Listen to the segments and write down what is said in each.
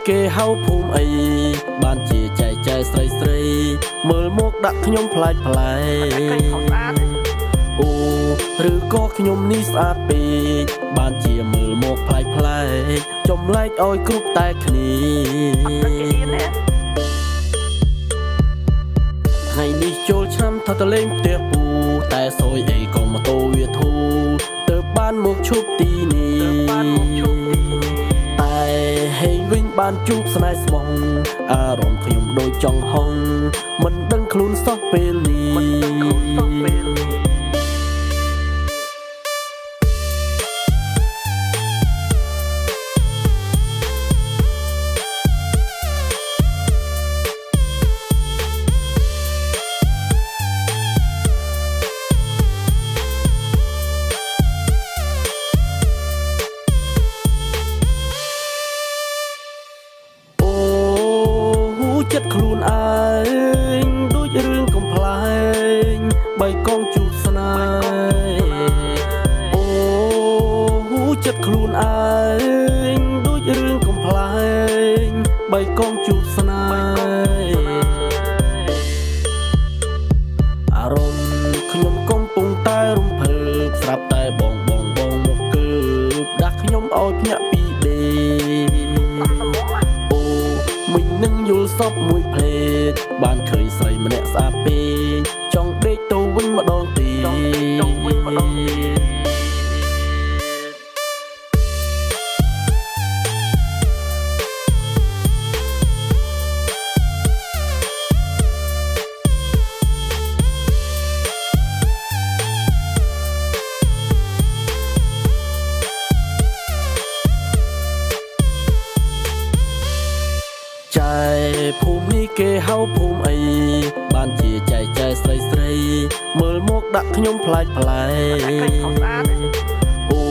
គេហៅភូមិអីបានជាចែកចាយស្រីស្រីមើលមកដាក់ខ្ញុំប្លែកប្លែកអូឬក៏ខ្ញុំនេះស្អាតពេកបានជាមើលមកប្លែកប្លែកចម្លែកឲ្យគ្រប់តែគ្នាថ្ងៃនេះចូលឆ្នាំថតលេងផ្ទះពូតែសយអីក៏ម៉ូតូវាធូរទៅបានមកឈប់ទីនេះតែហេងវិញបានជួបស្នេហ៍ស្មងអារម្មណ៍ខ្ញុំដូចចង់ហុងមិនដឹងខ្លួនសោះពេលនេះចិត្តខ្លួនឯងដូចរឿងកំ ប្លែងបីកងជួបស្នេហ៍អូចិត្តខ្លួនឯងដូចរឿងកំ ប្លែងបីកងជួបស្នេហ៍អារម្មណ៍ខ្ញុំកំពុងតែរំភើបស្រាប់តែបងមកគឺដាក់ខ្ញុំឲ្យភ្ញាក់ពីដេមិញនឹងយល់សពមួយភ្លេតបានឃើញស្រីម្នាក់ស្អាតពេកចង់ដេកទៅវិញម្ដងទៀតចែភូមិនេះគេហៅភូមិអីបានជាចែកចាយស្រីស្រីមើលមកដាក់ខ្ញុំប្លែកប្លែកអូ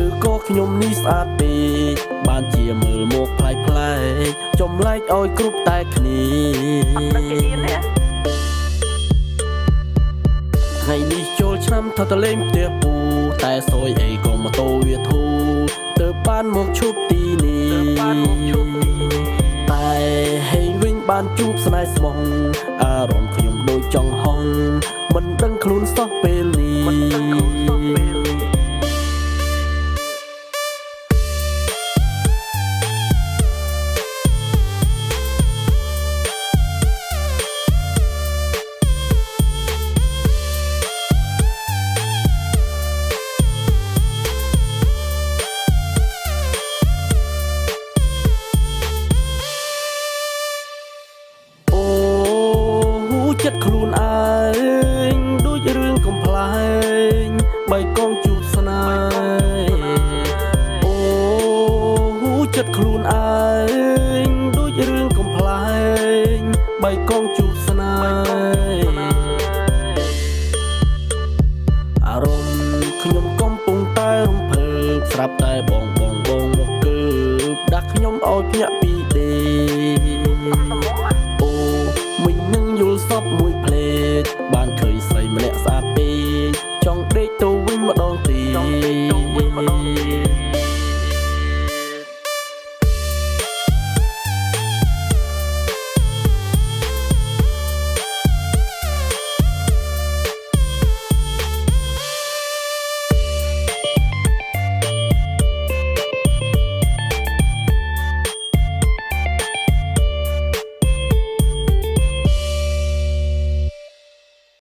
ឬក៏ខ្ញុំនេះស្អាតពេកបានជាមើលមកប្លែកប្លែកចម្លែកឲ្យគ្រប់តែគ្នាថ្ងៃនេះចូលឆ្នាំថតលេងផ្ទះពូតែសយអីក៏ម៉ូតូវាធូរទៅបានមកឈប់ទីនេះតែហេងវិញបានជួបស្នេហ៍ស្មងអារម្មណ៍ខ្ញុំដូចចង់ហុងមិនដឹងខ្លួនសោះពេលនេះចិត្តខ្លួនឯងដូចរឿងកំ ប្លែងបីកងជួបស្នេហ៍អូចិត្តខ្លួនឯងដូចរឿងកំ ប្លែងបីកងជួបស្នេហ៍អារម្មណ៍ខ្ញុំកំពុងតែរំភើបស្រាប់តែបងមកគឺដាក់ខ្ញុំឲ្យភ្ញាក់ពីដេ